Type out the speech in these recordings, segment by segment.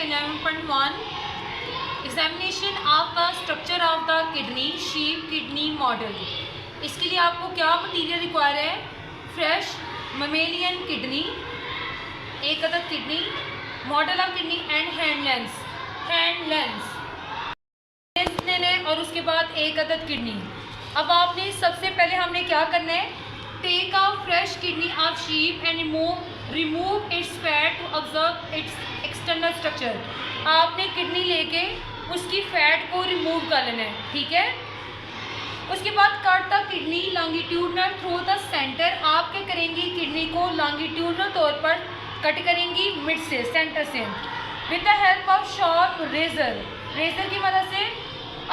11.1 examination of the structure of the kidney sheep kidney model. इसके लिए आपको क्या मटेरियल रिक्वायर है? फ्रेश ममेलियन किडनी, एक अदद kidney, model of kidney and hand lens और उसके बाद एक अदद किडनी। अब आपने सबसे पहले हमने क्या करना है? Take a fresh kidney of sheep and remove its fat to observe its external structure. आपने किडनी लेके उसकी फैट को रिमूव कर लेना है, ठीक है। उसके बाद cut the kidney longitudinal through the centre. आप क्या करेंगी? किडनी को लॉन्गिट्यूडनल तौर पर कट करेंगी मिड से, सेंटर से, with the help of sharp razor की मदद से।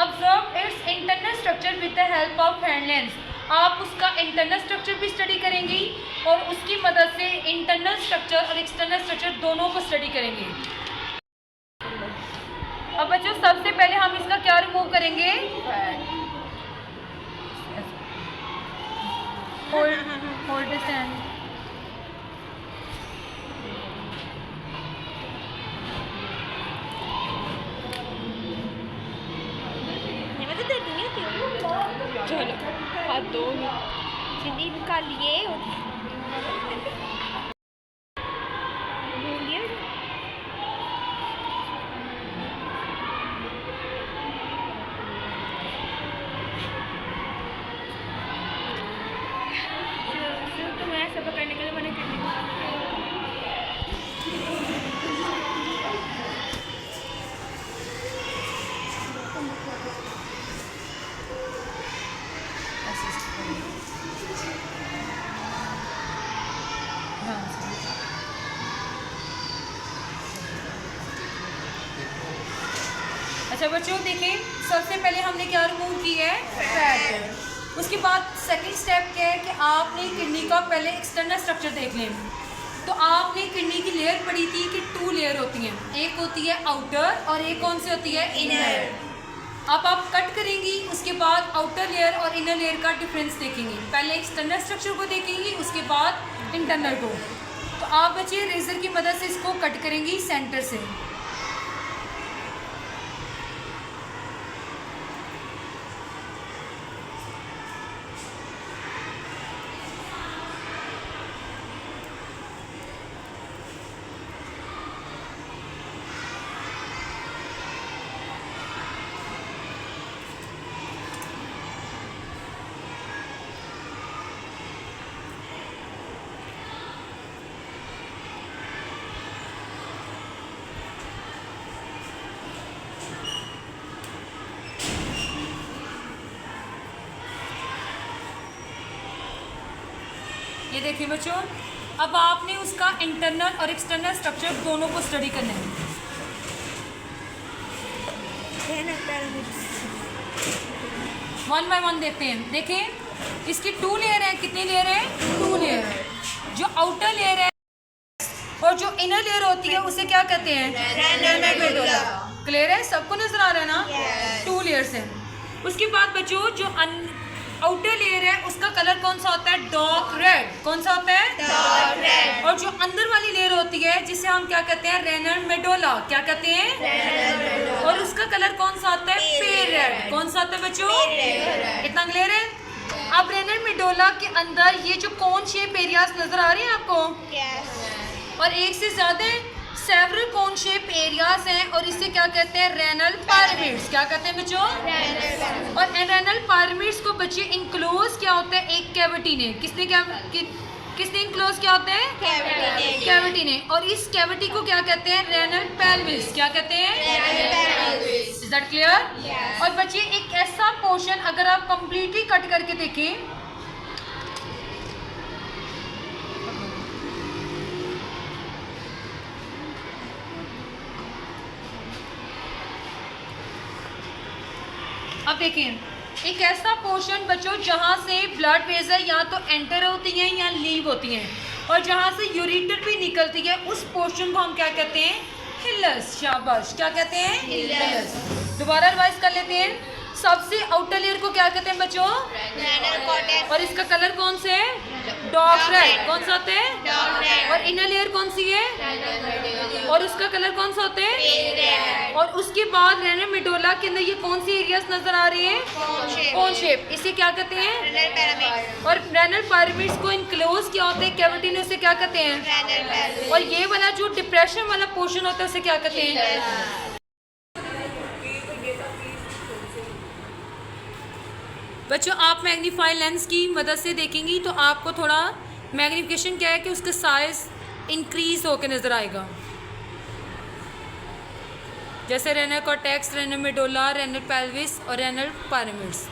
Observe its internal structure with the help of hand lens. आप उसका इंटरनल स्ट्रक्चर भी स्टडी करेंगी और उसकी मदद से इंटरनल स्ट्रक्चर और एक्सटर्नल स्ट्रक्चर दोनों को स्टडी करेंगे। अब बच्चों सबसे पहले हम इसका क्या रिमूव करेंगे? Hold stand. चलो हाथ दो सिंधी निकालिए। तुम्हें ऐसा पकड़ने के लिए मैंने अच्छा बच्चों देखिए, सबसे पहले हमने क्या रिमूव की है? फैट। उसके बाद सेकंड स्टेप क्या है कि आपने किडनी का पहले एक्सटर्नल स्ट्रक्चर देख लें। तो आपने किडनी की लेयर पढ़ी थी कि 2 लेयर होती हैं, एक होती है आउटर और एक कौन सी होती है? इनर। अब आप कट करेंगी, उसके बाद आउटर लेयर और इनर लेयर का डिफरेंस देखेंगे। पहले एक्सटर्नल स्ट्रक्चर को देखेंगी, उसके बाद इंटरनल को। तो आप बच्चे रेजर की मदद से इसको कट करेंगी सेंटर से। ये देखिए बच्चों, अब आपने उसका इंटरनल और एक्सटर्नल स्ट्रक्चर दोनों को स्टडी करना है। वन बाय वन देखते हैं। देखिए इसकी 2 लेयर है। कितनी लेयर है? 2 लेयर है। जो आउटर लेयर है और जो इनर लेयर होती है उसे क्या कहते हैं? क्लियर है? सबको नजर आ रहा है ना? 2 लेयर्स है। उसके बाद बच्चों जो आउटर लेयर है उसका कलर कौन सा होता है? Dark red. कौन सा होता है? Dark red. और जो अंदर वाली लेयर होती है जिसे हम क्या कहते हैं? Renal medulla. क्या कहते हैं? Renal medulla. और उसका कलर कौन सा आता है? पेल रेड। कौन सा आता है बच्चों? इतना क्लियर है? अब रेनल मेडोला के अंदर ये जो कोन शेप एरियाज नजर आ रहे हैं आपको? और एक से ज्यादा सेवरल कोन शेप एरियाज हैं और इसे क्या कहते हैं? Renal pyramids. क्या कहते हैं बच्चों? और रेनल पिरामिड्स को बच्चे इंक्लोज क्या होता है? एक कैविटी ने। किसने इंक्लोज क्या होता है? कैविटी ने। और इस कैविटी को क्या कहते हैं? Renal pelvis. क्या कहते हैं? Is that clear? और बच्चे एक ऐसा पोर्शन अगर आप कंप्लीटली कट करके देखें, अब देखें एक ऐसा पोर्शन बच्चों जहाँ से ब्लड वेसल या तो एंटर होती हैं या लीव होती हैं और जहाँ से यूरेटर भी निकलती है, उस पोर्शन को हम क्या कहते हैं? हिलस। शाबाश। क्या कहते हैं? हिलस। दोबारा रिवाइज कर लेते हैं। सबसे आउटर लेयर को क्या कहते हैं बच्चों? Renal cortex. और इसका कलर कौन से है? Dark red. कौन सा होता है? Dark red. और इनर लेयर कौन सी है? और उसका कलर कौन सा होता है? पेल रेड। और उसके बाद रेनल मेडोला के अंदर ये कौन सी एरियाज नजर आ रही हैं? Cone shape. इसे क्या कहते हैं? Renal pyramid. और रेनल पिरामिड्स को इनक्लोज क्या होते हैं कैविटी में, उसे क्या कहते हैं? Renal pelvis. और ये वाला जो डिप्रेशन वाला पोर्शन होता है उसे क्या कहते हैं? बच्चों आप मैग्नीफाई लेंस की मदद से देखेंगी तो आपको थोड़ा मैग्नीफिकेशन क्या है कि उसका साइज इंक्रीज होकर नज़र आएगा, जैसे renal cortex, renal medulla, renal pelvis और रेनल पिरामिड्स।